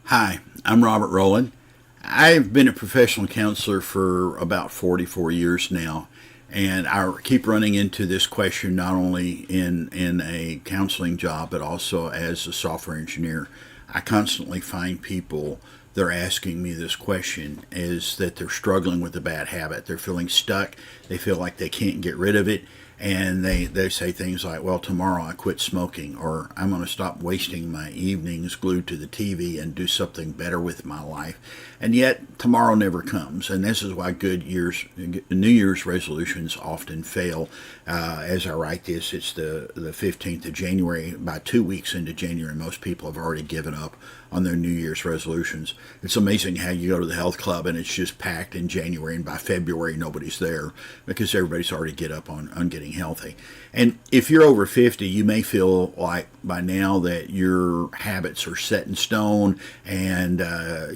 Hi, I'm Robert Rowland. I've been a professional counselor for about 44 years now, and I keep running into this question not only in a counseling job but also as a software engineer. I constantly find people they're asking me this question is that they're struggling with a bad habit. They're feeling stuck. They feel like they can't get rid of it. And they say things like, well, tomorrow I quit smoking, or I'm going to stop wasting my evenings glued to the TV and do something better with my life. And yet, tomorrow never comes. And this is why New Year's resolutions often fail. As I write this, it's the 15th of January. By 2 weeks into January, most people have already given up on their New Year's resolutions. It's amazing how you go to the health club and it's just packed in January, and by February nobody's there because everybody's already get up on getting healthy. And if you're over 50, you may feel like by now that your habits are set in stone, and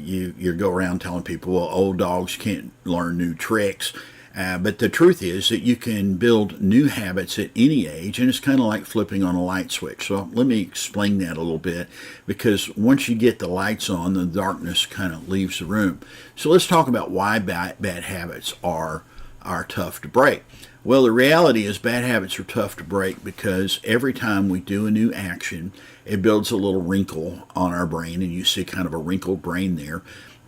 you go around telling people, well, old dogs can't learn new tricks. But the truth is that you can build new habits at any age, and it's kind of like flipping on a light switch. So let me explain that a little bit, because once you get the lights on, the darkness kind of leaves the room. So let's talk about why bad habits are tough to break. Well, the reality is bad habits are tough to break because every time we do a new action, it builds a little wrinkle on our brain, and you see kind of a wrinkled brain there.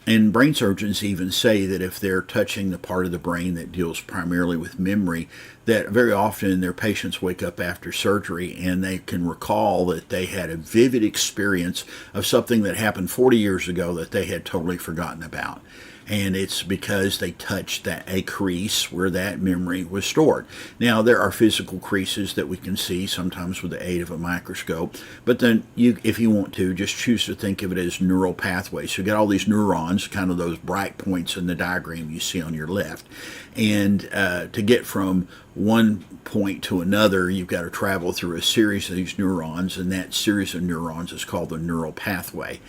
And brain surgeons even say that if they're touching the part of the brain that deals primarily with memory, that very often their patients wake up after surgery and they can recall that they had a vivid experience of something that happened 40 years ago that they had totally forgotten about. And it's because they touched a crease where that memory was stored. Now, there are physical creases that we can see sometimes with the aid of a microscope, but then if you want to, just choose to think of it as neural pathways. So you got all these neurons, kind of those bright points in the diagram you see on your left. And to get from one point to another, you've got to travel through a series of these neurons, and that series of neurons is called the neural pathway.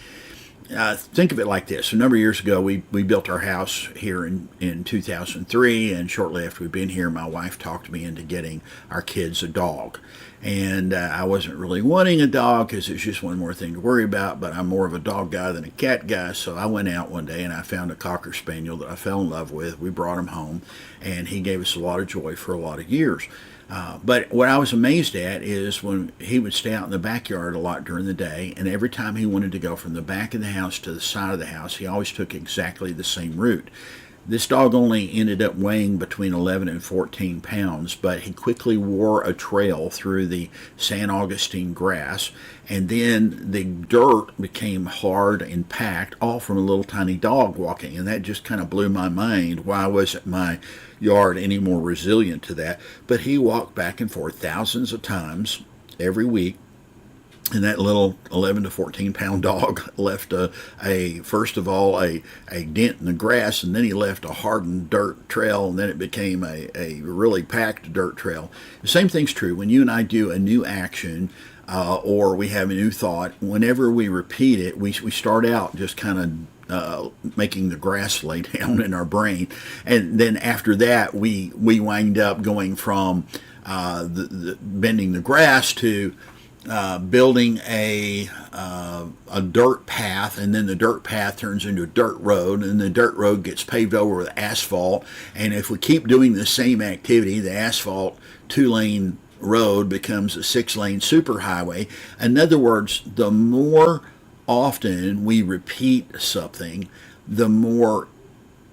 Think of it like this. A number of years ago, we built our house here in 2003, and shortly after we'd been here, my wife talked me into getting our kids a dog. And I wasn't really wanting a dog because it's just one more thing to worry about, but I'm more of a dog guy than a cat guy, so I went out one day and I found a Cocker Spaniel that I fell in love with. We brought him home, and he gave us a lot of joy for a lot of years. But what I was amazed at is when he would stay out in the backyard a lot during the day, and every time he wanted to go from the back of the house to the side of the house, he always took exactly the same route. This dog only ended up weighing between 11 and 14 pounds, but he quickly wore a trail through the San Augustine grass, and then the dirt became hard and packed, all from a little tiny dog walking, and that just kind of blew my mind. Why wasn't my yard any more resilient to that? But he walked back and forth thousands of times every week. And that little 11 to 14 pound dog left first of all a dent in the grass, and then he left a hardened dirt trail, and then it became a really packed dirt trail. The same thing's true when you and I do a new action, or we have a new thought. Whenever we repeat it, we start out just kind of making the grass lay down in our brain, and then after that we wind up going from bending the grass to building a dirt path, and then the dirt path turns into a dirt road, and the dirt road gets paved over with asphalt. And if we keep doing the same activity, the asphalt 2-lane road becomes a 6-lane superhighway. In other words, the more often we repeat something, the more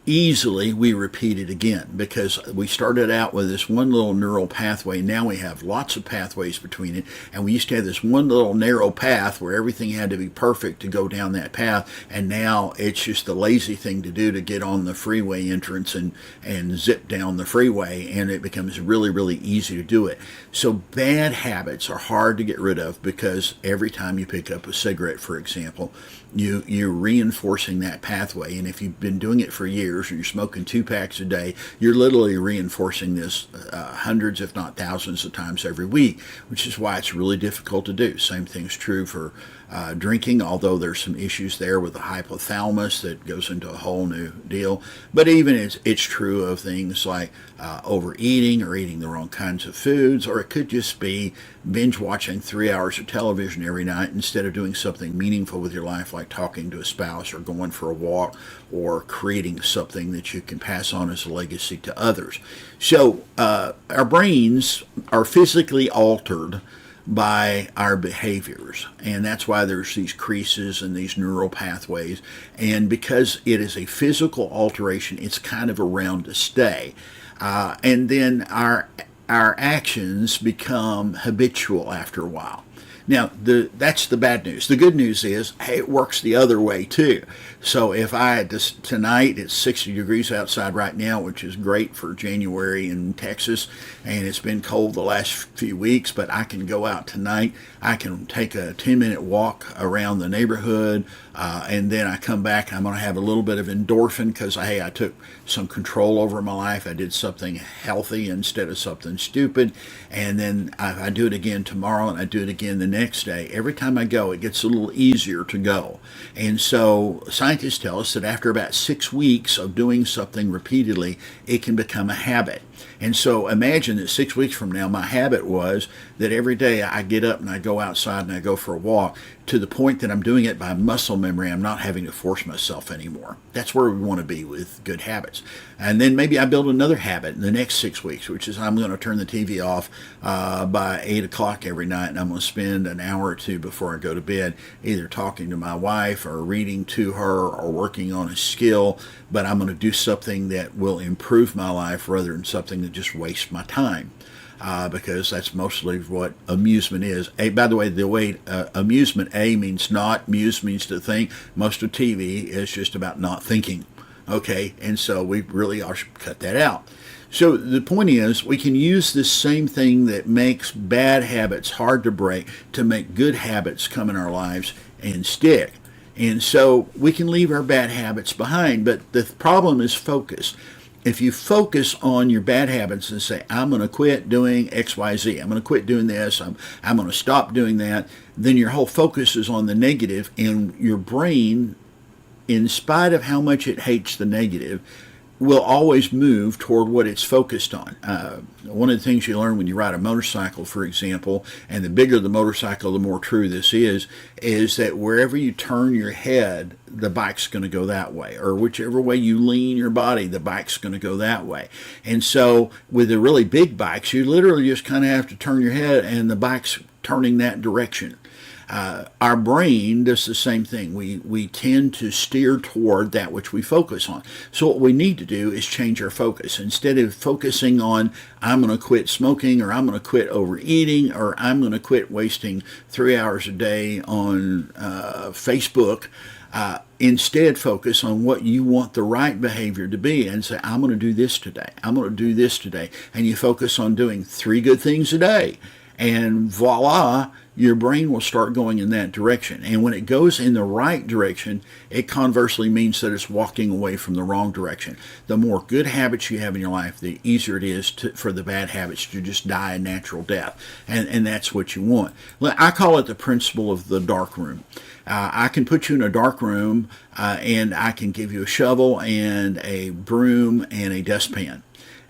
easily we repeat it again, because we started out with this one little neural pathway. Now we have lots of pathways between it, and we used to have this one little narrow path where everything had to be perfect to go down that path, and now it's just the lazy thing to do to get on the freeway entrance and zip down the freeway, and it becomes really, really easy to do it. So bad habits are hard to get rid of because every time you pick up a cigarette, for example, you're reinforcing that pathway. And if you've been doing it for years, or you're smoking 2 packs a day, you're literally reinforcing this hundreds, if not thousands of times every week, which is why it's really difficult to do. Same thing's true for Drinking, although there's some issues there with the hypothalamus that goes into a whole new deal. But even it's true of things like overeating or eating the wrong kinds of foods, or it could just be binge watching 3 hours of television every night instead of doing something meaningful with your life, like talking to a spouse or going for a walk or creating something that you can pass on as a legacy to others. So our brains are physically altered by our behaviors, and that's why there's these creases and these neural pathways. And because it is a physical alteration, it's kind of around to stay. And then our actions become habitual after a while. Now, that's the bad news. The good news is, hey, it works the other way too. So if tonight, it's 60 degrees outside right now, which is great for January in Texas, and it's been cold the last few weeks, but I can go out tonight. I can take a 10-minute walk around the neighborhood, and then I come back and I'm going to have a little bit of endorphin because, hey, I took some control over my life. I did something healthy instead of something stupid. And then I do it again tomorrow, and I do it again the next day. Every time I go, it gets a little easier to go. And so scientists tell us that after about 6 weeks of doing something repeatedly, it can become a habit. And so imagine that 6 weeks from now, my habit was that every day I get up and I go outside and I go for a walk, to the point that I'm doing it by muscle memory. I'm not having to force myself anymore. That's where we want to be with good habits. And then maybe I build another habit in the next 6 weeks, which is I'm going to turn the TV off by 8 o'clock every night, and I'm going to spend an hour or two before I go to bed either talking to my wife or reading to her or working on a skill, but I'm going to do something that will improve my life rather than something that just wastes my time. Because that's mostly what amusement is. By the way, amusement, A means not, muse means to think. Most of TV is just about not thinking. Okay, and so we really ought to cut that out. So the point is, we can use this same thing that makes bad habits hard to break to make good habits come in our lives and stick. And so we can leave our bad habits behind, but the problem is focus. If you focus on your bad habits and say, I'm going to quit doing X, Y, Z, I'm going to quit doing this, I'm going to stop doing that, then your whole focus is on the negative, and your brain, in spite of how much it hates the negative, will always move toward what it's focused on. One of the things you learn when you ride a motorcycle, for example, and the bigger the motorcycle, the more true this is that wherever you turn your head, the bike's going to go that way. Or whichever way you lean your body, the bike's going to go that way. And so with the really big bikes, you literally just kind of have to turn your head and the bike's turning that direction. Our brain does the same thing. We tend to steer toward that which we focus on. So what we need to do is change our focus. Instead of focusing on, I'm going to quit smoking, or I'm going to quit overeating, or I'm going to quit wasting 3 hours a day on Facebook, instead focus on what you want the right behavior to be and say, I'm going to do this today. I'm going to do this today. And you focus on doing 3 good things a day. And voila, your brain will start going in that direction. And when it goes in the right direction, it conversely means that it's walking away from the wrong direction. The more good habits you have in your life, the easier it is for the bad habits to just die a natural death. And that's what you want. I call it the principle of the dark room. I can put you in a dark room and I can give you a shovel and a broom and a dustpan.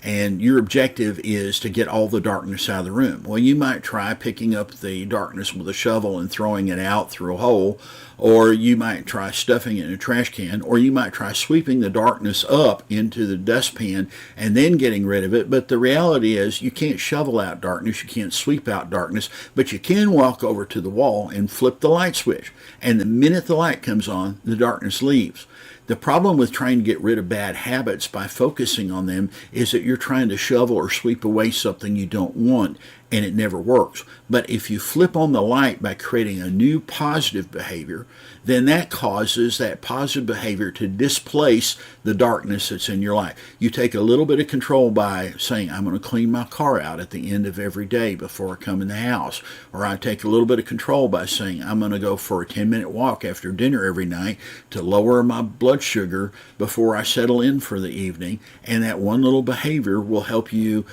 And your objective is to get all the darkness out of the room. Well, you might try picking up the darkness with a shovel and throwing it out through a hole, or you might try stuffing it in a trash can, or you might try sweeping the darkness up into the dustpan and then getting rid of it. But the reality is you can't shovel out darkness, you can't sweep out darkness, but you can walk over to the wall and flip the light switch. And the minute the light comes on, the darkness leaves. The problem with trying to get rid of bad habits by focusing on them is that you're trying to shovel or sweep away something you don't want, and it never works. But if you flip on the light by creating a new positive behavior, then that causes that positive behavior to displace the darkness that's in your life. You take a little bit of control by saying, I'm going to clean my car out at the end of every day before I come in the house. Or I take a little bit of control by saying, I'm going to go for a 10-minute walk after dinner every night to lower my blood sugar before I settle in for the evening. And that one little behavior will help you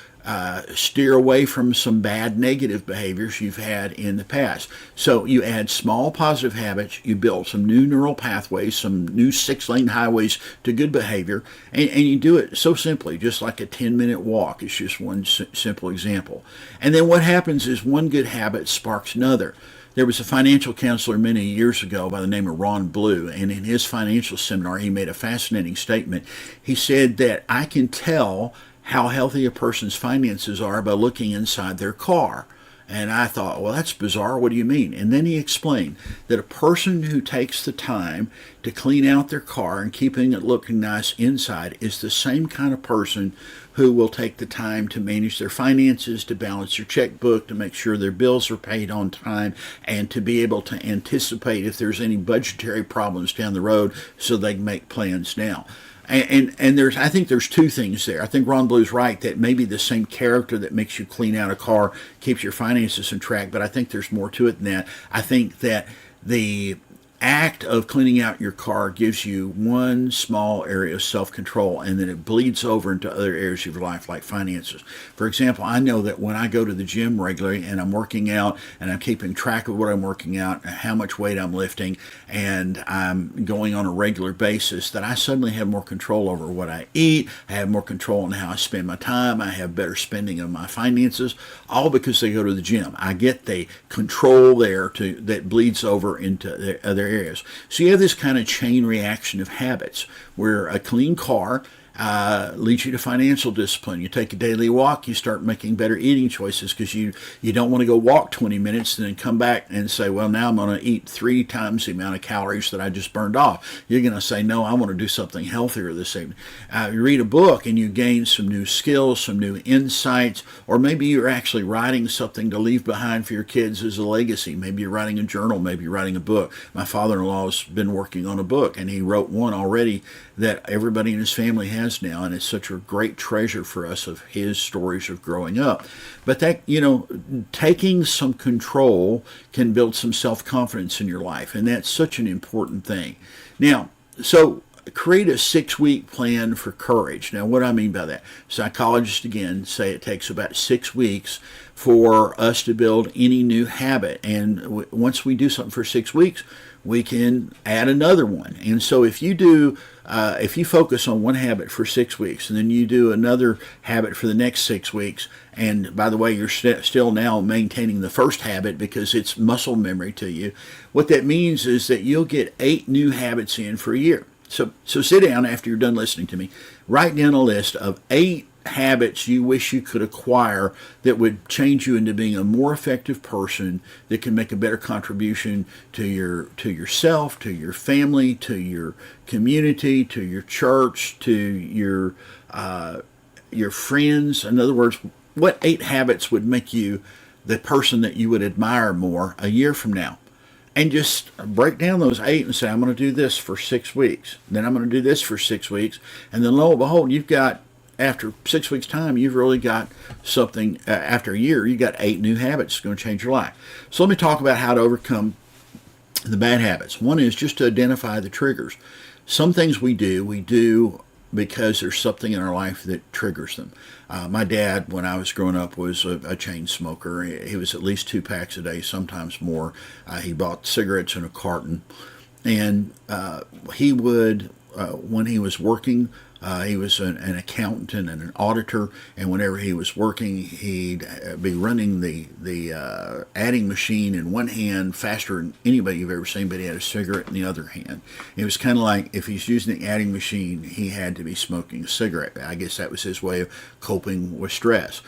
steer away from some bad negative behaviors you've had in the past. So you add small positive habits, you build some new neural pathways, some new 6-lane highways to good behavior, and you do it so simply, just like a 10-minute walk. It's just one simple example. And then what happens is one good habit sparks another. There was a financial counselor many years ago by the name of Ron Blue, and in his financial seminar, he made a fascinating statement. He said that I can tell how healthy a person's finances are by looking inside their car. And I thought, well, that's bizarre. What do you mean? And then he explained that a person who takes the time to clean out their car and keeping it looking nice inside is the same kind of person who will take the time to manage their finances, to balance their checkbook, to make sure their bills are paid on time, and to be able to anticipate if there's any budgetary problems down the road so they can make plans now. And I think there's two things there. I think Ron Blue's right that maybe the same character that makes you clean out a car keeps your finances in track, but I think there's more to it than that. I think that the act of cleaning out your car gives you one small area of self-control, and then it bleeds over into other areas of your life, like finances. For example, I know that when I go to the gym regularly and I'm working out and I'm keeping track of what I'm working out, how much weight I'm lifting, and I'm going on a regular basis, that I suddenly have more control over what I eat. I have more control on how I spend my time. I have better spending of my finances, all because they go to the gym. I get the control there that bleeds over into the other areas. So you have this kind of chain reaction of habits where a clean car leads you to financial discipline. You take a daily walk, you start making better eating choices because you don't want to go walk 20 minutes and then come back and say, well, now I'm going to eat 3 times the amount of calories that I just burned off. You're going to say, no, I want to do something healthier this evening. You read a book and you gain some new skills, some new insights, or maybe you're actually writing something to leave behind for your kids as a legacy. Maybe you're writing a journal, maybe you're writing a book. My father-in-law has been working on a book, and he wrote one already that everybody in his family has now, and it's such a great treasure for us of his stories of growing up. But that, taking some control can build some self-confidence in your life, and that's such an important thing. Now, so create a 6-week plan for courage. Now, what do I mean by that? Psychologists, again, say it takes about 6 weeks for us to build any new habit, and once we do something for 6 weeks, we can add another one. And so if you focus on one habit for 6 weeks, and then you do another habit for the next 6 weeks, and by the way, you're still now maintaining the first habit because it's muscle memory to you, what that means is that you'll get 8 new habits in for a year. So sit down after you're done listening to me, write down a list of 8 habits you wish you could acquire that would change you into being a more effective person that can make a better contribution to yourself, to your family, to your community, to your church, to your friends. In other words, what 8 habits would make you the person that you would admire more a year from now? And just break down those 8 and say, I'm going to do this for 6 weeks. Then I'm going to do this for 6 weeks. And then lo and behold, you've got, after 6 weeks' time, you've really got something, after a year, you got 8 new habits that's going to change your life. So let me talk about how to overcome the bad habits. One is just to identify the triggers. Some things we do because there's something in our life that triggers them. My dad, when I was growing up, was a chain smoker. He was at least 2 packs a day, sometimes more. He bought cigarettes in a carton. And he would, when he was working, he was an accountant and an auditor, and whenever he was working, he'd be running the adding machine in one hand faster than anybody you've ever seen, but he had a cigarette in the other hand. It was kind of like if he's using the adding machine, he had to be smoking a cigarette. I guess that was his way of coping with stress.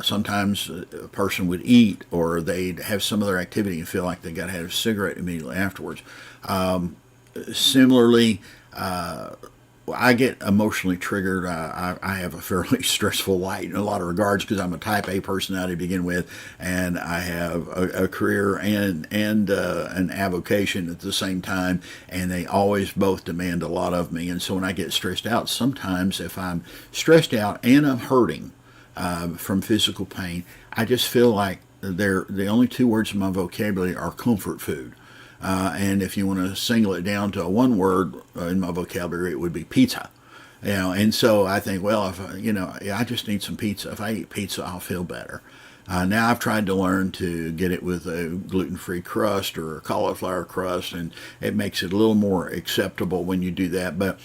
Sometimes a person would eat, or they'd have some other activity and feel like they got to have a cigarette immediately afterwards. Similarly, I get emotionally triggered. I have a fairly stressful life in a lot of regards because I'm a type A personality to begin with, and I have a career and an avocation at the same time, and they always both demand a lot of me. And so when I get stressed out, sometimes if I'm stressed out and I'm hurting from physical pain, I just feel like the only 2 words in my vocabulary are comfort food. And if you want to single it down to one word in my vocabulary, it would be pizza. And so I think, well, if I just need some pizza. If I eat pizza, I'll feel better. Now I've tried to learn to get it with a gluten-free crust or a cauliflower crust, and it makes it a little more acceptable when you do that. But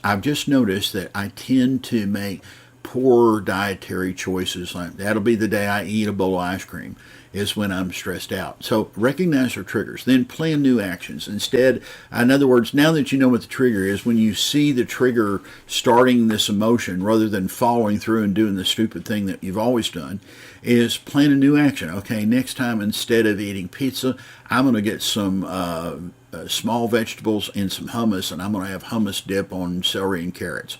I've just noticed that I tend to make poor dietary choices. Like that'll be the day I eat a bowl of ice cream, is when I'm stressed out. So recognize your triggers, then plan new actions. Instead, in other words, now that you know what the trigger is, when you see the trigger starting this emotion, rather than following through and doing the stupid thing that you've always done, is plan a new action. Okay, next time, instead of eating pizza, I'm going to get some small vegetables and some hummus, and I'm going to have hummus dip on celery and carrots.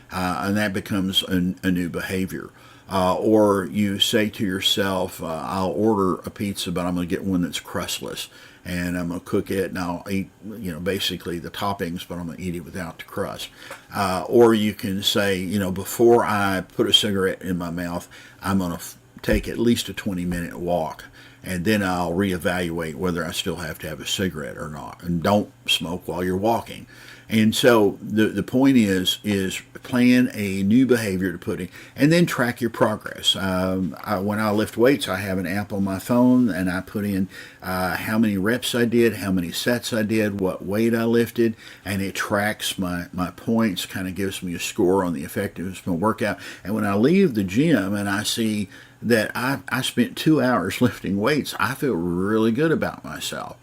And that becomes a new behavior. Or you say to yourself, I'll order a pizza, but I'm going to get one that's crustless. And I'm going to cook it, and I'll eat, basically the toppings, but I'm going to eat it without the crust. Or you can say, before I put a cigarette in my mouth, I'm going to take at least a 20-minute walk. And then I'll reevaluate whether I still have to have a cigarette or not. And don't smoke while you're walking. And so the point is plan a new behavior to put in, and then track your progress. When I lift weights, I have an app on my phone, and I put in how many reps I did, how many sets I did, what weight I lifted, and it tracks my points, kind of gives me a score on the effectiveness of my workout. And when I leave the gym and I see that I spent 2 hours lifting weights, I feel really good about myself.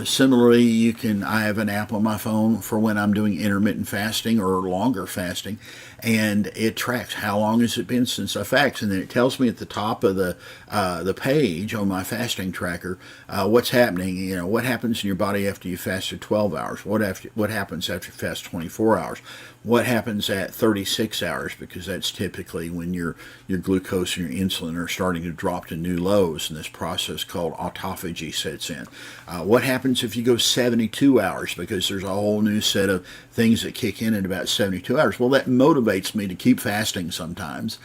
Similarly, I have an app on my phone for when I'm doing intermittent fasting or longer fasting, and it tracks how long has it been since I fasted, and then it tells me at the top of the page on my fasting tracker what's happening. What happens in your body after you fasted 12 hours? What happens after you fast 24 hours? What happens at 36 hours? Because that's typically when your glucose and your insulin are starting to drop to new lows, and this process called autophagy sets in. What happens if you go 72 hours? Because there's a whole new set of things that kick in at about 72 hours. Well, that motivates me to keep fasting sometimes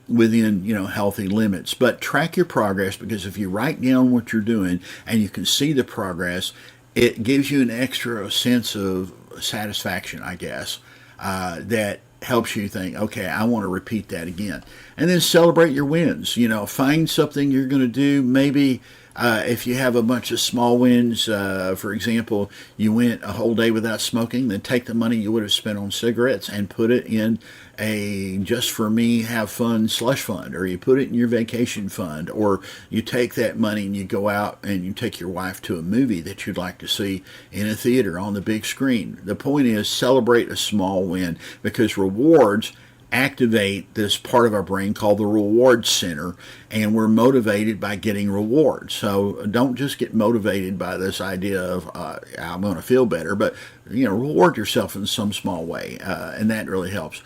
within healthy limits. But track your progress, because if you write down what you're doing and you can see the progress, it gives you an extra sense of satisfaction, I guess, that helps you think, okay, I want to repeat that again. And then celebrate your wins. Find something you're going to do. Maybe if you have a bunch of small wins, for example, you went a whole day without smoking, then take the money you would have spent on cigarettes and put it in a just for me have fun slush fund, or you put it in your vacation fund, or you take that money and you go out and you take your wife to a movie that you'd like to see in a theater on the big screen. The point is, celebrate a small win, because rewards activate this part of our brain called the reward center, and we're motivated by getting rewards. So don't just get motivated by this idea of I'm going to feel better, but reward yourself in some small way, and that really helps.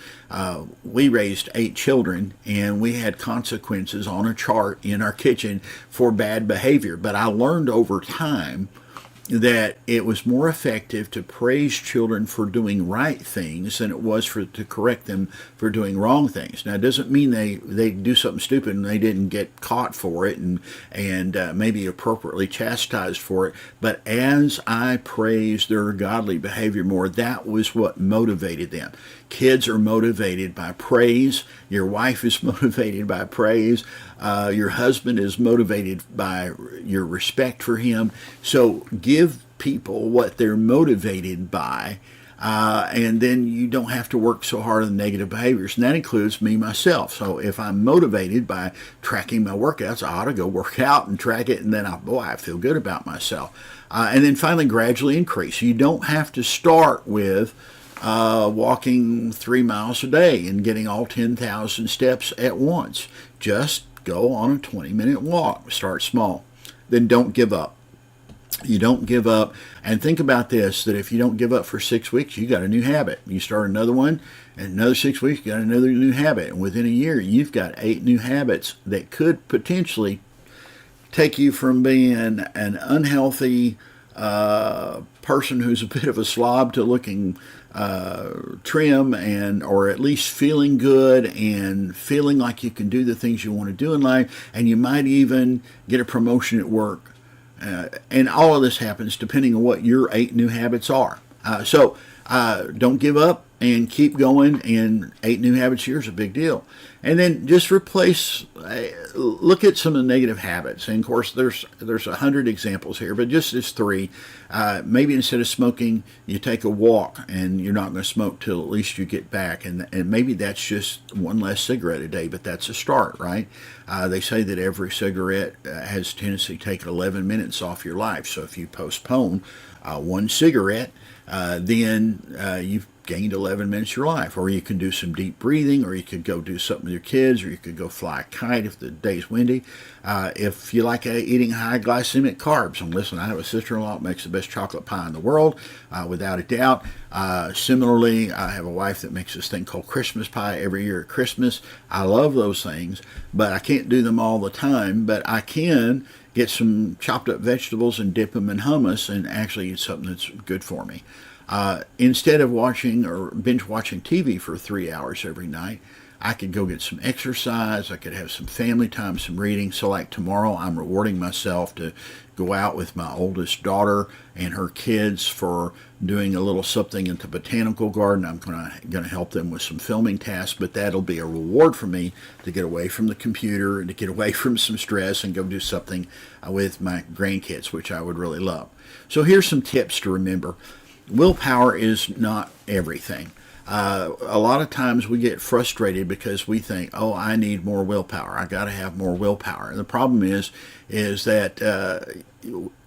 We raised 8 children, and we had consequences on a chart in our kitchen for bad behavior, but I learned over time that it was more effective to praise children for doing right things than it was to correct them for doing wrong things. Now, it doesn't mean they do something stupid and they didn't get caught for it and maybe appropriately chastised for it. But as I praised their godly behavior more, that was what motivated them. Kids are motivated by praise. Your wife is motivated by praise. Your husband is motivated by your respect for him. So give people what they're motivated by, and then you don't have to work so hard on negative behaviors. And that includes me, myself. So if I'm motivated by tracking my workouts, I ought to go work out and track it, and then I feel good about myself. And then finally, gradually increase. You don't have to start with walking 3 miles a day and getting all 10,000 steps at once. Just go on a 20-minute walk. Start small. Then don't give up. You don't give up. And think about this, that if you don't give up for 6 weeks, you got a new habit. You start another one, and another 6 weeks, you got another new habit. And within a year, you've got 8 new habits that could potentially take you from being an unhealthy person who's a bit of a slob to looking trim, or at least feeling good and feeling like you can do the things you want to do in life, and you might even get a promotion at work. And all of this happens depending on what your 8 new habits are. So don't give up. and keep going, and 8 new habits a year is a big deal. And then just replace, look at some of the negative habits. And of course, there's 100 examples here, but just as 3. Maybe instead of smoking, you take a walk, and you're not going to smoke till at least you get back. And maybe that's just 1 less cigarette a day, but that's a start, right? They say that every cigarette has a tendency to take 11 minutes off your life. So if you postpone 1 cigarette, then you've gained 11 minutes of your life. Or you can do some deep breathing, or you could go do something with your kids, or you could go fly a kite if the day's windy. If you like eating high glycemic carbs, and listen, I have a sister-in-law that makes the best chocolate pie in the world, without a doubt. Similarly, I have a wife that makes this thing called Christmas pie every year at Christmas. I love those things, but I can't do them all the time. But I can get some chopped up vegetables and dip them in hummus, and actually it's something that's good for me. Instead of watching or binge watching TV for 3 hours every night, I could go get some exercise. I could have some family time, some reading. So like tomorrow, I'm rewarding myself to go out with my oldest daughter and her kids for doing a little something at the botanical garden. I'm going to help them with some filming tasks, but that'll be a reward for me to get away from the computer and to get away from some stress and go do something with my grandkids, which I would really love. So here's some tips to remember. Willpower is not everything. A lot of times we get frustrated because we think, oh, I need more willpower. I got to have more willpower. And the problem is that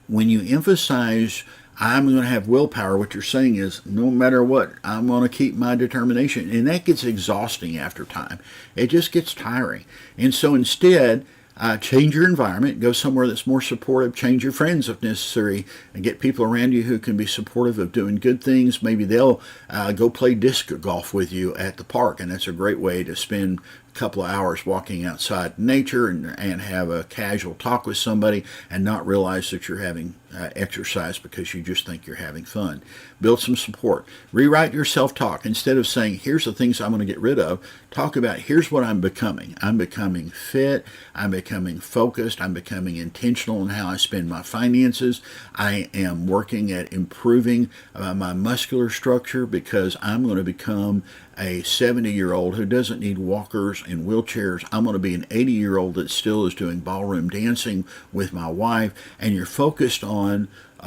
when you emphasize I'm going to have willpower, what you're saying is no matter what, I'm going to keep my determination. And that gets exhausting after time. It just gets tiring. And so instead, change your environment, go somewhere that's more supportive, change your friends if necessary, and get people around you who can be supportive of doing good things. Maybe they'll go play disc golf with you at the park, and that's a great way to spend a couple of hours walking outside in nature and have a casual talk with somebody and not realize that you're having exercise because you just think you're having fun. Build some support. Rewrite your self-talk. Instead of saying, here's the things I'm going to get rid of, talk about, here's what I'm becoming. I'm becoming fit. I'm becoming focused. I'm becoming intentional in how I spend my finances. I am working at improving my muscular structure because I'm going to become a 70-year-old who doesn't need walkers and wheelchairs. I'm going to be an 80-year-old that still is doing ballroom dancing with my wife. And you're focused on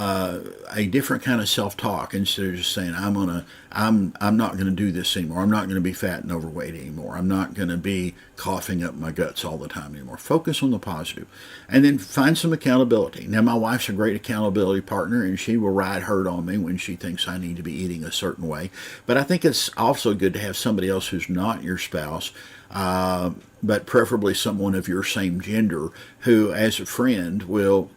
a different kind of self-talk instead of just saying I'm not going to do this anymore. I'm not going to be fat and overweight anymore. I'm not going to be coughing up my guts all the time anymore. Focus on the positive, and then find some accountability. Now, my wife's a great accountability partner, and she will ride herd on me when she thinks I need to be eating a certain way. But I think it's also good to have somebody else who's not your spouse, but preferably someone of your same gender who, as a friend, will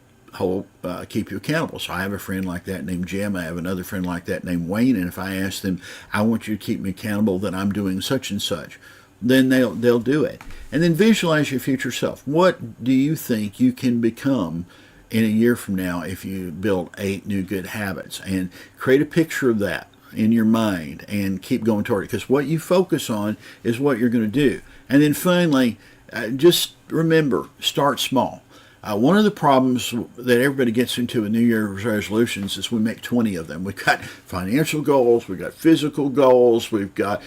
keep you accountable. So I have a friend like that named Jim. I have another friend like that named Wayne. And if I ask them, I want you to keep me accountable that I'm doing such and such, then they'll do it. And then visualize your future self. What do you think you can become in a year from now if you build 8 new good habits? And create a picture of that in your mind and keep going toward it. Because what you focus on is what you're going to do. And then finally, just remember, start small. One of the problems that everybody gets into with New Year's resolutions is we make 20 of them. We've got financial goals, we've got physical goals, we've got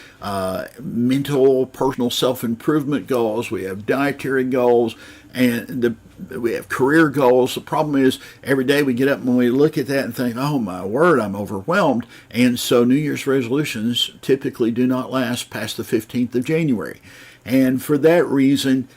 mental, personal self-improvement goals, we have dietary goals, and we have career goals. The problem is every day we get up and we look at that and think, oh my word, I'm overwhelmed. And so New Year's resolutions typically do not last past the 15th of January. And for that reason,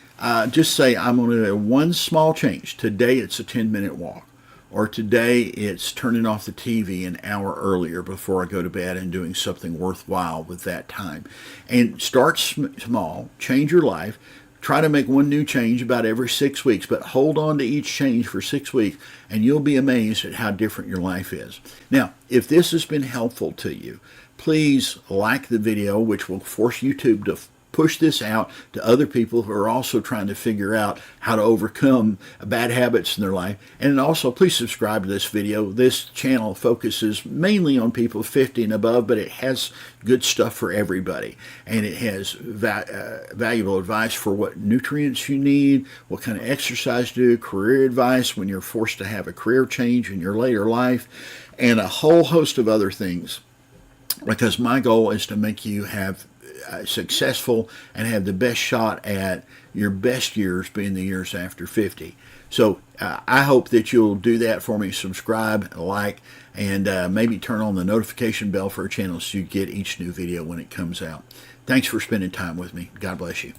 just say, I'm going to do one small change. Today it's a 10-minute walk. Or today it's turning off the TV an hour earlier before I go to bed and doing something worthwhile with that time. And start small, change your life. Try to make one new change about every 6 weeks, but hold on to each change for 6 weeks, and you'll be amazed at how different your life is. Now, if this has been helpful to you, please like the video, which will force YouTube to push this out to other people who are also trying to figure out how to overcome bad habits in their life. And also, please subscribe to this video. This channel focuses mainly on people 50 and above, but it has good stuff for everybody. And it has valuable advice for what nutrients you need, what kind of exercise to do, career advice when you're forced to have a career change in your later life, and a whole host of other things. because my goal is to make you have successful and have the best shot at your best years being the years after 50. So I hope that you'll do that for me. Subscribe, like, and maybe turn on the notification bell for a channel so you get each new video when it comes out. Thanks for spending time with me. God bless you.